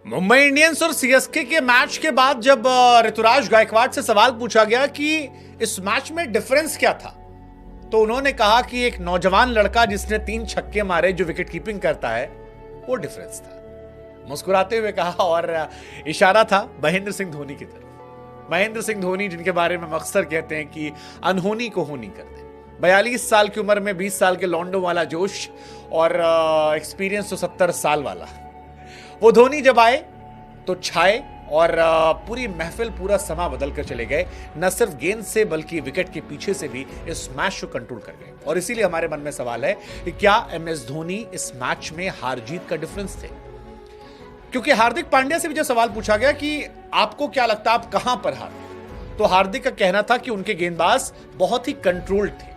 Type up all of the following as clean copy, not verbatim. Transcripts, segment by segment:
Mumbai Indians और CSK के match के बाद जब ऋतुराज गायकवाड़ से सवाल पूछा गया कि इस मैच में डिफरेंस क्या था, तो उन्होंने कहा कि एक नौजवान लड़का जिसने 3 छक्के मारे, जो विकेट कीपिंग करता है, वो डिफरेंस था। मुस्कुराते हुए कहा और इशारा था महेंद्र सिंह धोनी की तरफ। महेंद्र सिंह धोनी, जिनके बारे में हम अक्सर कहते हैं कि अनहोनी को होनी कर दे। 42 साल की उम्र में 20 साल के लॉन्डो वाला जोश और एक्सपीरियंस तो 70 साल वाला। वो धोनी जब आए तो छाए और पूरी महफिल, पूरा समा बदल कर चले गए। न सिर्फ गेंद से बल्कि विकेट के पीछे से भी इस मैच को कंट्रोल कर गए। और इसीलिए हमारे मन में सवाल है कि क्या एमएस धोनी इस मैच में हार जीत का डिफरेंस थे? क्योंकि हार्दिक पांड्या से भी जब सवाल पूछा गया कि आपको क्या लगता है आप कहां पर हारे, तो हार्दिक का कहना था कि उनके गेंदबाज बहुत ही कंट्रोल्ड थे।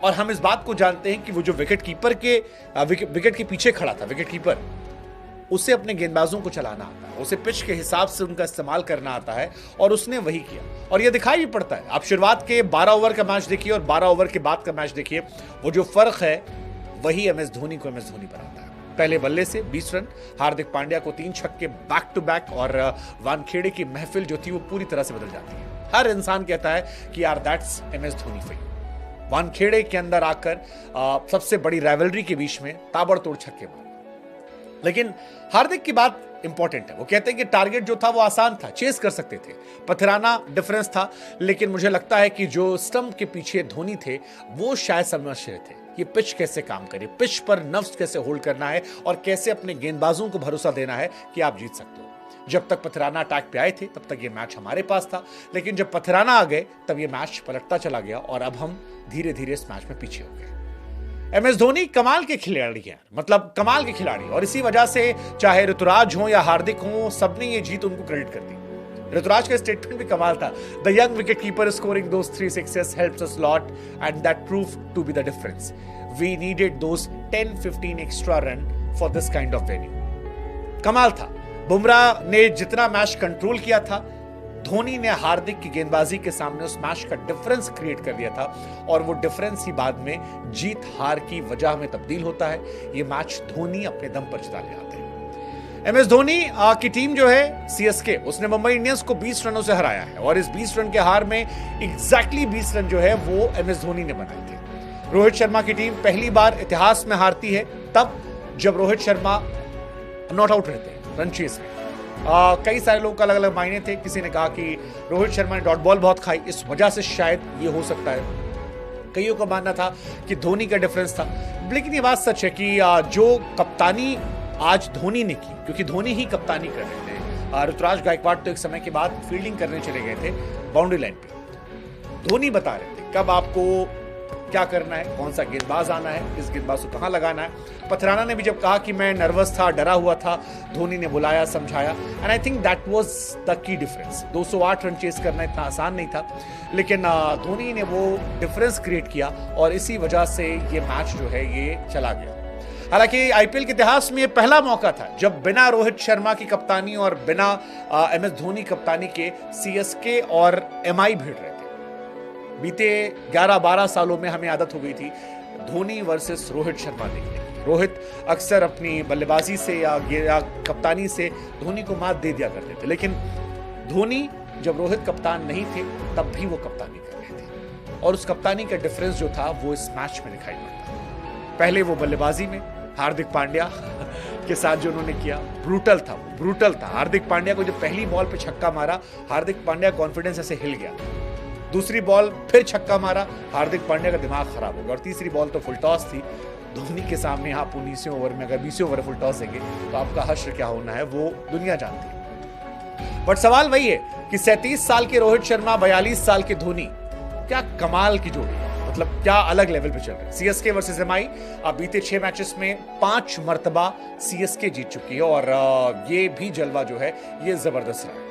और हम इस बात को जानते हैं कि वो जो विकेट के पीछे खड़ा था, विकेट कीपर, उसे अपने गेंदबाजों को चलाना आता है, उसे पिच के हिसाब से उनका इस्तेमाल करना आता है, और उसने वही किया। और यह दिखाई भी पड़ता है। आप शुरुआत के 12 ओवर का मैच देखिए और 12 ओवर के बाद का मैच देखिए, वो जो फर्क है वही एमएस धोनी को एमएस धोनी बनाता है। पहले बल्ले से 20 रन, हार्दिक पांड्या को 3 छक्के बैक टू बैक, और वानखेड़े की महफिल जो थी वो पूरी तरह से बदल जाती है। हर इंसान कहता है कि यार that's MS Dhoni for you. Wankhede के अंदर आकर सबसे बड़ी राइवलरी के बीच में ताबड़तोड़ छक्के मारे। लेकिन हार्दिक की बात इंपॉर्टेंट है। वो कहते हैं कि टारगेट जो था वो आसान था, चेस कर सकते थे, पथराना डिफरेंस था। लेकिन मुझे लगता है कि जो स्टंप के पीछे धोनी थे वो शायद समझ रहे थे ये पिच कैसे काम करे, पिच पर नफ्स कैसे होल्ड करना है और कैसे अपने गेंदबाजों को भरोसा देना है कि आप जीत सकते हो। जब तक पथराना अटैक पे आए थे तब तक ये मैच हमारे पास था, लेकिन जब पथराना आ गए तब ये मैच पलटता चला गया और अब हम धीरे धीरे इस मैच में पीछे हो गए। एमएस धोनी कमाल के खिलाड़ी हैं, मतलब कमाल के खिलाड़ी, और इसी वजह से चाहे ऋतुराज हो या हार्दिक हो, सबने ये जीत उनको क्रेडिट कर दी। ऋतुराज का स्टेटमेंट भी कमाल था। The young wicket keeper scoring those 3 sixes helps us lot and that proved to be the difference. We needed those 10-15 extra run for this kind of venue. कमाल था। बुमराह ने जितना मैच कंट्रोल किया था, धोनी ने हार्दिक की गेंदबाजी के सामने उस मैच का डिफरेंस क्रिएट कर दिया था, और वो डिफरेंस ही बाद में जीत हार की वजह में तब्दील होता है। ये मैच धोनी अपने दम पर जिता ले आते हैं। एमएस धोनी की टीम जो है सीएसके, उसने मुंबई इंडियंस को 20 रनों से हराया है, और इस 20 रन के हार में एग्जैक्टली 20 रन जो है वो एमएस धोनी ने बनाए थे। रोहित शर्मा की टीम पहली बार इतिहास में हारती है तब जब रोहित शर्मा नॉट आउट रहते हैं रन चेस में। कई सारे लोगों का अलग अलग मायने थे। किसी ने कहा कि रोहित शर्मा ने डॉट बॉल बहुत खाई, इस वजह से शायद ये हो सकता है। कईयों का मानना था कि धोनी का डिफरेंस था। लेकिन ये बात सच है कि जो कप्तानी आज धोनी ने की, क्योंकि धोनी ही कप्तानी कर रहे थे। ऋतुराज गायकवाड़ तो एक समय के बाद फील्डिंग करने चले गए थे बाउंड्री लाइन पे। धोनी बता रहे थे कब आपको क्या करना है, कौन सा गेंदबाज आना है, किस गेंदबाज को कहां लगाना है। पथराना ने भी जब कहा कि मैं नर्वस था, डरा हुआ था, धोनी ने बुलाया, समझाया, and I think that was the key difference. 208 run chase करना इतना आसान नहीं था, लेकिन धोनी ने वो डिफरेंस क्रिएट किया, और इसी वजह से ये मैच जो है ये चला गया। हालांकि आईपीएल के इतिहास में ये पहला मौका था जब बिना रोहित शर्मा की कप्तानी और बिना एमएस धोनी कप्तानी के सीएसके और एमआई भिड़ रहे थे। बीते 11-12 सालों में हमें आदत हो गई थी धोनी वर्सेस रोहित शर्मा देखने की। रोहित अक्सर अपनी बल्लेबाजी से या कप्तानी से धोनी को मात दे दिया करते थे, लेकिन धोनी जब रोहित कप्तान नहीं थे तब भी वो कप्तानी कर रहे थे, और उस कप्तानी का डिफरेंस जो था वो इस मैच में दिखाई पड़ता। पहले वो बल्लेबाजी में हार्दिक पांड्या के साथ जो उन्होंने किया, ब्रूटल था, वो ब्रूटल था। हार्दिक पांड्या को जब पहली बॉल पे छक्का मारा, हार्दिक पांड्या कॉन्फिडेंस ऐसे हिल गया। दूसरी बॉल फिर छक्का मारा, हार्दिक पांड्या का दिमाग खराब हो गया। और तीसरी बॉल तो फुल टॉस थी। धोनी के सामने आप 19वें ओवर में अगर 20वें ओवर फुल टॉस देंगे तो आपका हश्र क्या होना है वो दुनिया जानती है। बट सवाल वही है कि 37 साल के रोहित शर्मा, 42 साल के धोनी, क्या कमाल की जोड़ी है, मतलब क्या अलग लेवल पे चल रहे हैं। सीएसके वर्सेस एमआई, अब बीते 6 मैचेस में 5 मर्तबा सीएसके जीत चुकी है, और ये भी जलवा जो है ये जबरदस्त रहा है।